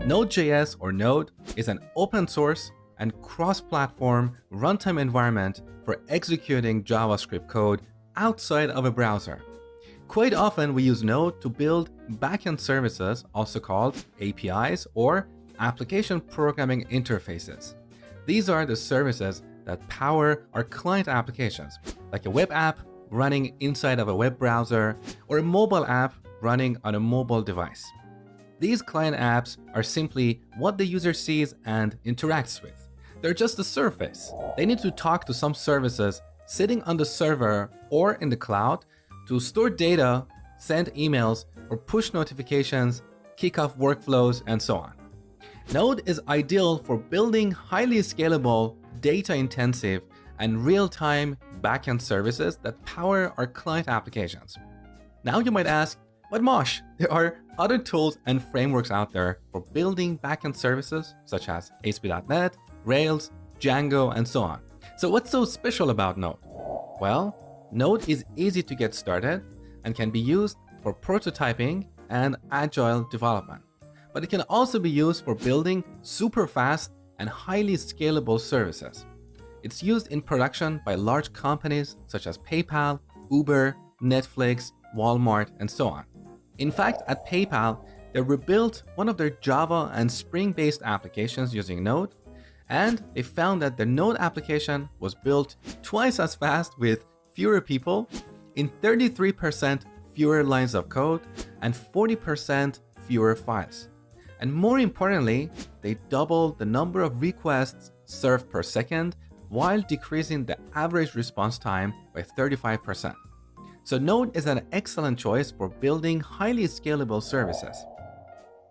Node.js or Node is an open source and cross-platform runtime environment for executing JavaScript code outside of a browser. Quite often we use Node to build backend services, also called APIs or application programming interfaces. These are the services that power our client applications, like a web app running inside of a web browser or a mobile app running on a mobile device. These client apps are simply what the user sees and interacts with. They're just the surface. They need to talk to some services sitting on the server or in the cloud to store data, send emails, or push notifications, kick off workflows, and so on. Node is ideal for building highly scalable, data-intensive, and real-time backend services that power our client applications. Now you might ask, but Mosh, there are other tools and frameworks out there for building backend services such as ASP.NET, Rails, Django, and so on. So what's so special about Node? Well, Node is easy to get started and can be used for prototyping and agile development. But it can also be used for building super fast and highly scalable services. It's used in production by large companies such as PayPal, Uber, Netflix, Walmart, and so on. In fact, at PayPal, they rebuilt one of their Java and Spring-based applications using Node, and they found that the Node application was built twice as fast with fewer people, in 33% fewer lines of code, and 40% fewer files. And more importantly, they doubled the number of requests served per second while decreasing the average response time by 35%. So Node is an excellent choice for building highly scalable services.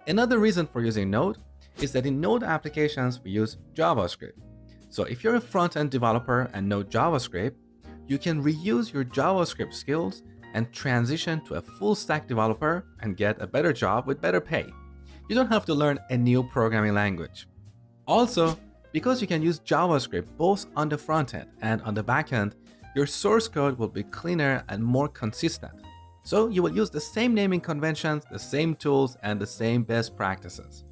Another reason for using Node is that in Node applications we use JavaScript. So if you're a front-end developer and know JavaScript, you can reuse your JavaScript skills and transition to a full-stack developer and get a better job with better pay. You don't have to learn a new programming language. Also, because you can use JavaScript both on the front end and on the back end, your source code will be cleaner and more consistent. So you will use the same naming conventions, the same tools, and the same best practices.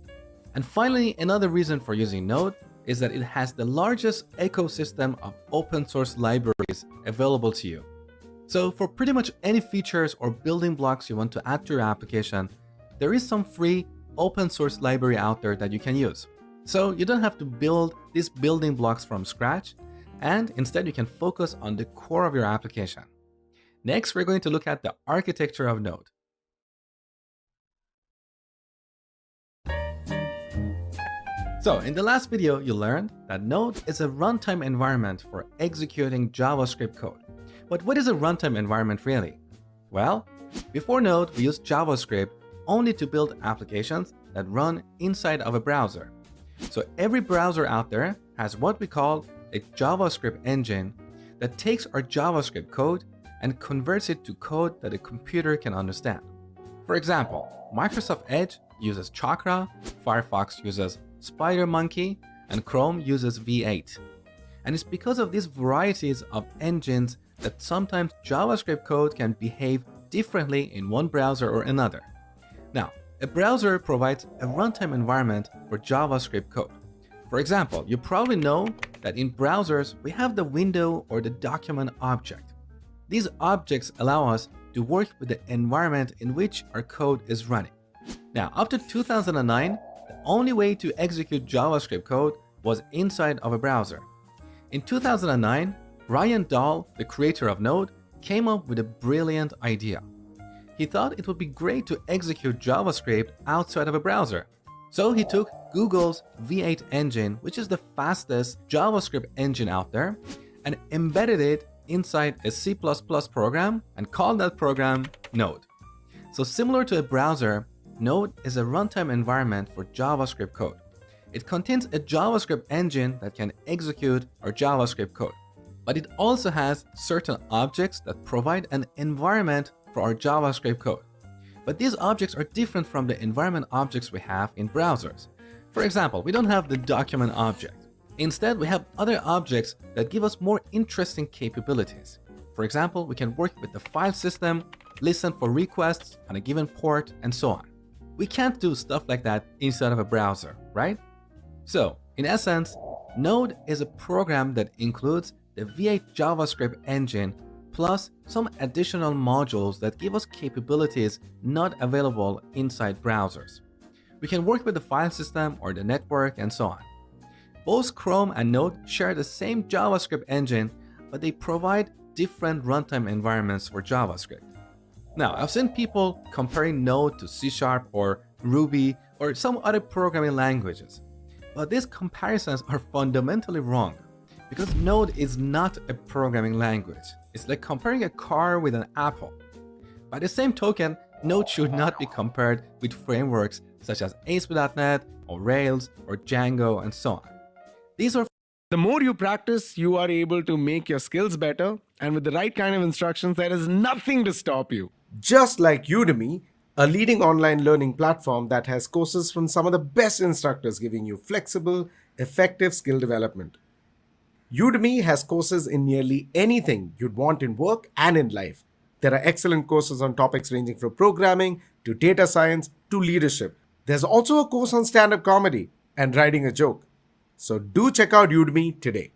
And finally, another reason for using Node is that it has the largest ecosystem of open source libraries available to you. So for pretty much any features or building blocks you want to add to your application, there is some free open source library out there that you can use. So you don't have to build these building blocks from scratch, and instead you can focus on the core of your application. Next, we're going to look at the architecture of Node. So in the last video, you learned that Node is a runtime environment for executing JavaScript code. But what is a runtime environment really? Well, before Node, we used JavaScript only to build applications that run inside of a browser. So every browser out there has what we call a JavaScript engine that takes our JavaScript code and converts it to code that a computer can understand. For example, Microsoft Edge uses Chakra, Firefox uses SpiderMonkey, and Chrome uses V8. And it's because of these varieties of engines that sometimes JavaScript code can behave differently in one browser or another. Now, a browser provides a runtime environment for JavaScript code. For example, you probably know that in browsers, we have the window or the document object. These objects allow us to work with the environment in which our code is running. Now, up to 2009, the only way to execute JavaScript code was inside of a browser. In 2009, Ryan Dahl, the creator of Node, came up with a brilliant idea. He thought it would be great to execute JavaScript outside of a browser. So he took Google's V8 engine, which is the fastest JavaScript engine out there, and embedded it inside a C++ program and called that program Node. So similar to a browser, Node is a runtime environment for JavaScript code. It contains a JavaScript engine that can execute our JavaScript code. But it also has certain objects that provide an environment for our JavaScript code. But these objects are different from the environment objects we have in browsers. For example, we don't have the document object. Instead, we have other objects that give us more interesting capabilities. For example, we can work with the file system, listen for requests on a given port, and so on. we can't do stuff like that inside of a browser, right? So, in essence, Node is a program that includes the V8 JavaScript engine plus some additional modules that give us capabilities not available inside browsers. We can work with the file system or the network and so on. Both Chrome and Node share the same JavaScript engine, but they provide different runtime environments for JavaScript. Now, I've seen people comparing Node to C# or Ruby or some other programming languages, but these comparisons are fundamentally wrong because Node is not a programming language. It's like comparing a car with an apple. By the same token, Node should not be compared with frameworks such as ASP.NET or Rails or Django and so on. These are The more you practice, you are able to make your skills better, and with the right kind of instructions, there is nothing to stop you. Just like Udemy, a leading online learning platform that has courses from some of the best instructors giving you flexible, effective skill development. Udemy has courses in nearly anything you'd want in work and in life. There are excellent courses on topics ranging from programming to data science to leadership. There's also a course on stand-up comedy and writing a joke. So do check out Udemy today.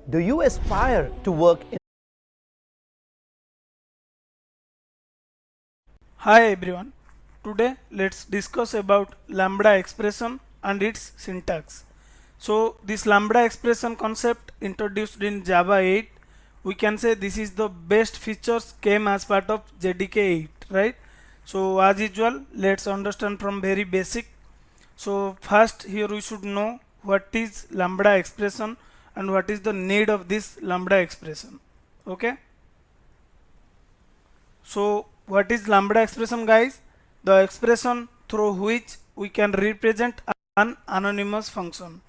Do you aspire to work in? Hi everyone, today let's discuss about lambda expression and its syntax. So this lambda expression concept introduced in Java 8, we can say this is the best features came as part of JDK 8, right? So as usual, let's understand from very basic. So first here we should know what is lambda expression and what is the need of this lambda expression. Okay, so what is lambda expression, guys? The expression through which we can represent an anonymous function.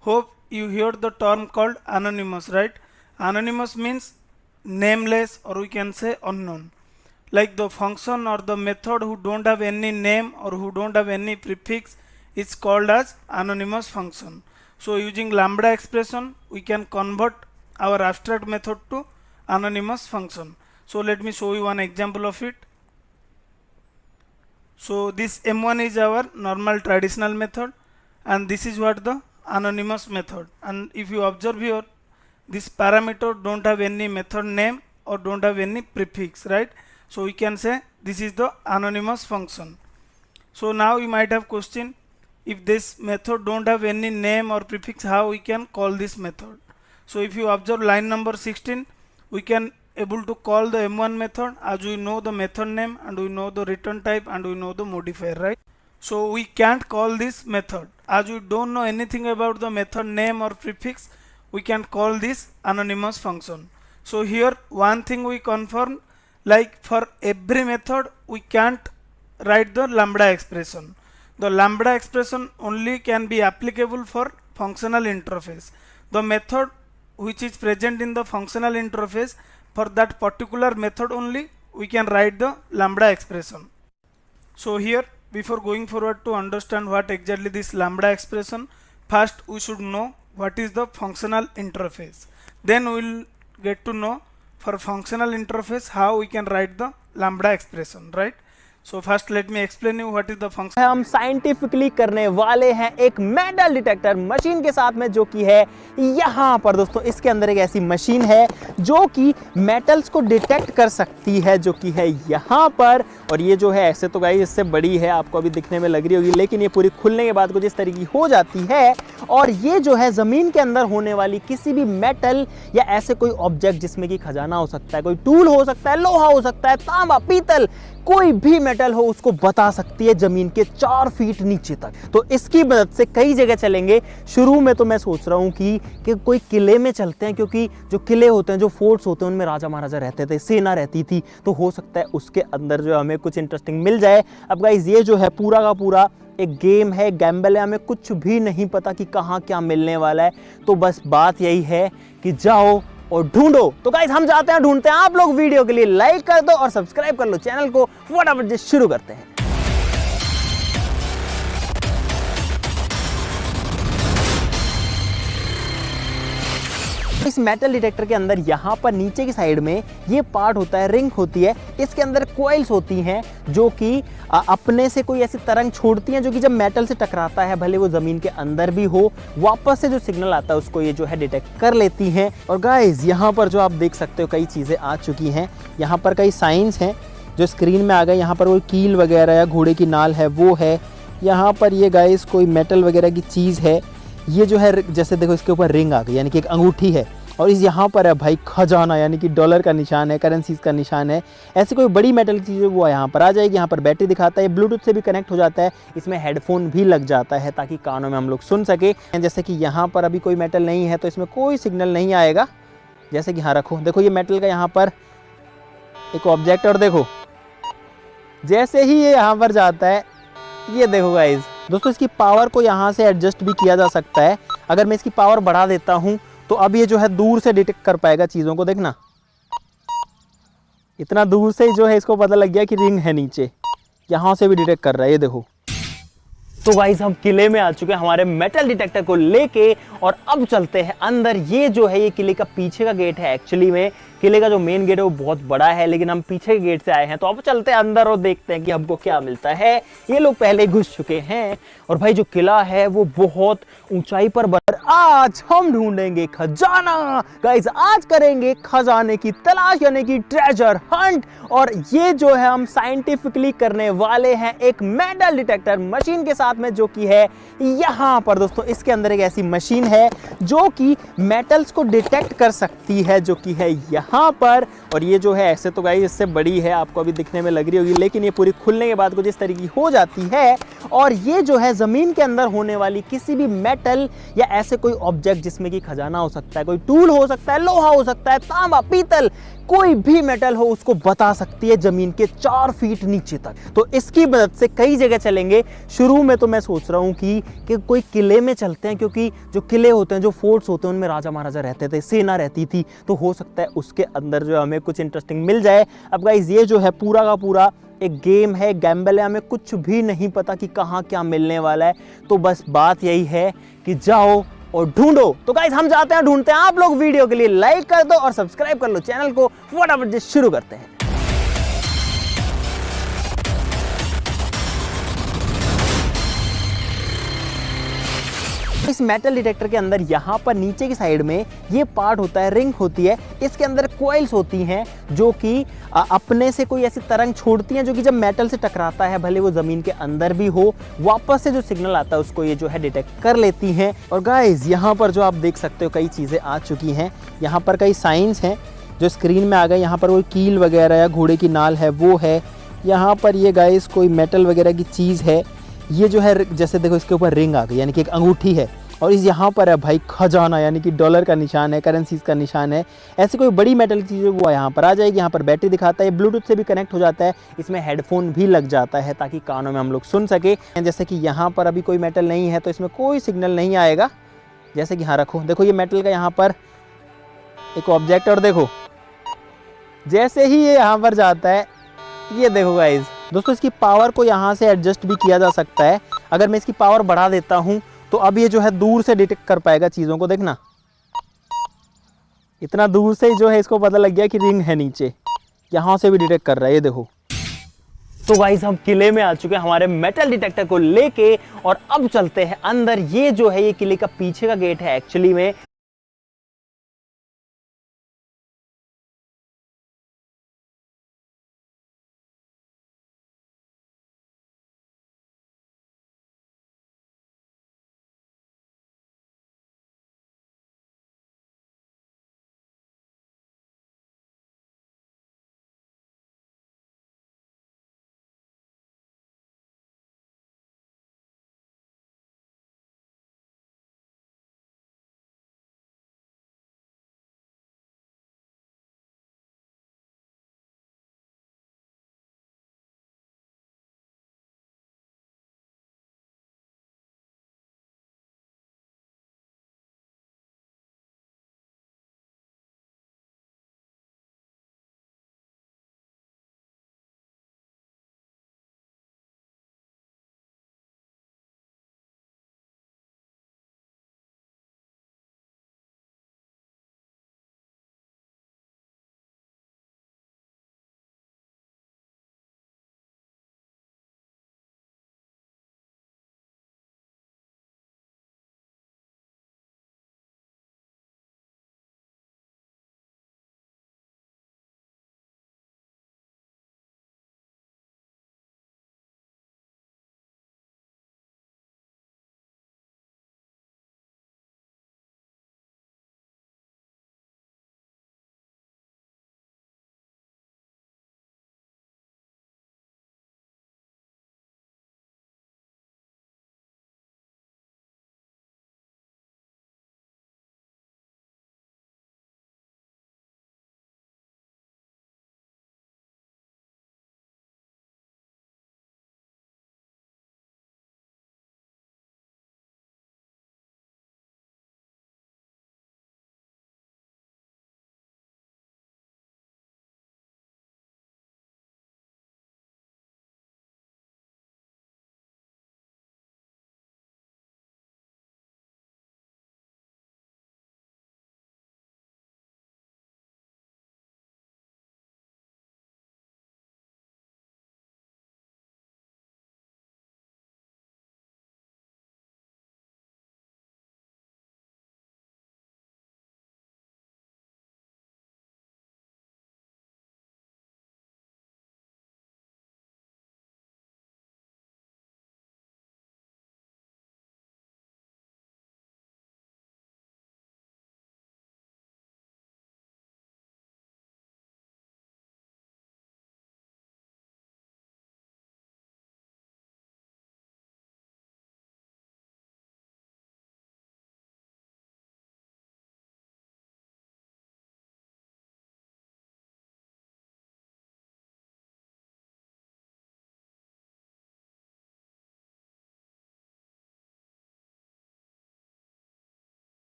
Hope you heard the term called anonymous, right? Anonymous means nameless, or we can say unknown. Like the function or the method who don't have any name or who don't have any prefix is called as anonymous function. So using lambda expression, we can convert our abstract method to anonymous function. So let me show you one example of it. So this M1 is our normal traditional method, and this is what the anonymous method. And if you observe here, this parameter don't have any method name or don't have any prefix, right? So we can say this is the anonymous function. So now you might have question, if this method don't have any name or prefix, how we can call this method? So if you observe line number 16, we can able to call the M1 method as we know the method name and we know the return type and we know the modifier, right? So we can't call this method as we don't know anything about the method name or prefix. We can call this anonymous function. So here one thing we confirm, like for every method we can't write the lambda expression. The lambda expression only can be applicable for functional interface. The method which is present in the functional interface, for that particular method only we can write the lambda expression. So here, before going forward to understand what exactly this lambda expression, first we should know what is the functional interface. Then we will get to know for functional interface how we can write the lambda expression, right? So first let me explain you what is the function. हम scientifically करने वाले हैं एक metal detector machine के साथ में, जो कि है यहाँ पर दोस्तों। इसके अंदर एक ऐसी मशीन है जो कि मेटल्स को डिटेक्ट कर सकती है, जो कि है यहाँ पर। और ये जो है ऐसे तो गाइस इससे बड़ी है, आपको अभी दिखने में लग रही होगी, लेकिन ये पूरी खुलने के बाद कुछ इस तरीके की हो जाती है। और ये जो है ज़मीन के अंदर होने वाली किसी भी मेटल या ऐसे कोई ऑब्जेक्ट जिसमें कि खजाना हो सकता है, कोई टूल हो सकता है, लोहा हो सकता है, तांबा, पीतल, कोई भी मेटल हो, उसको बता सकती है जमीन के 4 फीट नीचे तक। तो इसकी मदद से कई जगह चलेंगे। शुरू में तो मैं सोच रहा हूँ कि कोई किले में चलते हैं, क्योंकि जो किले होते हैं, जो फोर्ट्स होते हैं, उनमें राजा महाराजा रहते थे, सेना रहती थी, तो हो सकता है उसके अंदर जो हमें कुछ इंटरेस्टिंग मिल जाए। अब गाइस ये जो है पूरा का पूरा एक गेम है, गैम्बल है, हमें कुछ भी नहीं पता कि कहाँ क्या मिलने वाला है। तो बस बात यही है कि जाओ और ढूंढो। तो गाइस हम जाते हैं, ढूंढते हैं। आप लोग वीडियो के लिए लाइक कर दो और सब्सक्राइब कर लो चैनल को। फटाफट शुरू करते हैं। इस मेटल डिटेक्टर के अंदर यहाँ पर नीचे की साइड में ये पार्ट होता है, रिंग होती है, इसके अंदर कॉइल्स होती हैं जो कि अपने से कोई ऐसी तरंग छोड़ती हैं जो कि जब मेटल से टकराता है, भले वो ज़मीन के अंदर भी हो, वापस से जो सिग्नल आता है उसको ये जो है डिटेक्ट कर लेती हैं। और गाइस यहाँ पर जो आप देख सकते हो कई चीज़ें आ चुकी हैं, यहाँ पर कई साइंस हैं जो स्क्रीन में आ गए। यहाँ पर वो कील वगैरह या घोड़े की नाल है वो है, यहाँ पर ये गाइस कोई मेटल वगैरह की चीज़ है, ये जो है जैसे देखो इसके ऊपर रिंग आ गई यानी कि एक अंगूठी है, और इस यहाँ पर है भाई खजाना यानी कि डॉलर का निशान है, करेंसीज का निशान है। ऐसी कोई बड़ी मेटल की चीज़ है वो यहाँ पर आ जाएगी। यहाँ पर बैटरी दिखाता है, ब्लूटूथ से भी कनेक्ट हो जाता है, इसमें हेडफोन भी लग जाता है ताकि कानों में हम लोग सुन सके। जैसे कि यहाँ पर अभी कोई मेटल नहीं है तो इसमें कोई सिग्नल नहीं आएगा। जैसे कि हाँ रखो, देखो ये मेटल का यहाँ पर एक ऑब्जेक्ट, और देखो जैसे ही ये यहाँ पर जाता है, ये देखो गाइस दोस्तों इसकी पावर को यहाँ से एडजस्ट भी किया जा सकता है। अगर मैं इसकी पावर बढ़ा देता हूँ तो अब ये जो है दूर से डिटेक्ट कर पाएगा चीज़ों को। देखना इतना दूर से जो है इसको पता लग गया कि रिंग है नीचे, यहाँ से भी डिटेक्ट कर रहा है, ये देखो। तो गाइस हम किले में आ चुके हैं हमारे मेटल डिटेक्टर को लेके, और अब चलते हैं अंदर। ये जो है ये किले का पीछे का गेट है। एक्चुअली में किले का जो मेन गेट है वो बहुत बड़ा है, लेकिन हम पीछे के गेट से आए हैं। तो अब चलते हैं अंदर और देखते हैं कि हमको क्या मिलता है। ये लोग पहले घुस चुके हैं, और भाई जो किला है वो बहुत ऊंचाई पर बना। आज हम ढूंढेंगे खजाना गाइस, आज करेंगे खजाने की तलाश यानी कि ट्रेजर हंट। और ये जो है हम साइंटिफिकली करने वाले हैं एक मेटल डिटेक्टर मशीन के साथ में, जो कि है यहाँ पर दोस्तों। इसके अंदर एक ऐसी मशीन है जो कि मेटल्स को डिटेक्ट कर सकती है, जो कि है यहाँ पर। और ये जो है ऐसे तो गाइस इससे बड़ी है, आपको अभी दिखने में लग रही होगी, लेकिन ये पूरी खुलने के बाद कुछ इस तरीके की हो जाती है। और ये जो है जमीन के अंदर होने वाली किसी भी मेटल या ऐसे कोई ऑब्जेक्ट जिसमें कि खजाना हो सकता है, कोई टूल हो सकता है, लोहा हो सकता है, तांबा, पीतल, कोई भी मेटल हो, उसको बता सकती है जमीन के 4 फीट नीचे तक। तो इसकी मदद से कई जगह चलेंगे। शुरू में तो मैं सोच रहा हूँ कि कोई किले में चलते हैं, क्योंकि जो किले होते हैं, जो फोर्ट्स होते हैं, उनमें राजा महाराजा रहते थे, सेना रहती थी, तो हो सकता है उसके अंदर जो हमें कुछ इंटरेस्टिंग मिल जाए। अब गाइस ये जो है पूरा का पूरा एक गेम है, गैम्बल है, हमें कुछ भी नहीं पता कि कहाँ क्या मिलने वाला है। तो बस बात यही है कि जाओ और ढूंढो। तो गाइस हम जाते हैं, ढूंढते हैं। आप लोग वीडियो के लिए लाइक कर दो और सब्सक्राइब कर लो चैनल को। फटाफट से शुरू करते हैं। इस मेटल डिटेक्टर के अंदर यहाँ पर नीचे की साइड में ये पार्ट होता है, रिंग होती है, इसके अंदर कॉइल्स होती हैं जो कि अपने से कोई ऐसी तरंग छोड़ती हैं जो कि जब मेटल से टकराता है, भले वो ज़मीन के अंदर भी हो, वापस से जो सिग्नल आता है उसको ये जो है डिटेक्ट कर लेती हैं। और गाइस यहाँ पर जो आप देख सकते हो कई चीज़ें आ चुकी हैं, यहाँ पर कई साइंस हैं जो स्क्रीन में आ गए। यहाँ पर वो कील वगैरह या घोड़े की नाल है वो है, यहाँ पर ये गाइस कोई मेटल वगैरह की चीज़ है, ये जो है जैसे देखो इसके ऊपर रिंग आ गई यानी कि एक अंगूठी है, और इस यहाँ पर है भाई खजाना यानी कि डॉलर का निशान है, करेंसीज का निशान है। ऐसी कोई बड़ी मेटल की चीज़ है वो यहाँ पर आ जाएगी। यहाँ पर बैटरी दिखाता है, ब्लूटूथ से भी कनेक्ट हो जाता है, इसमें हेडफोन भी लग जाता है ताकि कानों में हम लोग सुन सके। जैसे कि यहाँ पर अभी कोई मेटल नहीं है तो इसमें कोई सिग्नल नहीं आएगा। जैसे कि हाँ रखो, देखो ये मेटल का यहाँ पर एक ऑब्जेक्ट, और देखो जैसे ही ये यहाँ पर जाता है, ये देखो गाइस दोस्तों इसकी पावर को यहाँ से एडजस्ट भी किया जा सकता है। अगर मैं इसकी पावर बढ़ा देता हूँ तो अब ये जो है दूर से डिटेक्ट कर पाएगा चीज़ों को। देखना इतना दूर से जो है इसको पता लग गया कि रिंग है नीचे, यहाँ से भी डिटेक्ट कर रहा है, ये देखो। तो गाइस हम किले में आ चुके हैं हमारे मेटल डिटेक्टर को लेके, और अब चलते हैं अंदर। ये जो है ये किले का पीछे का गेट है। एक्चुअली में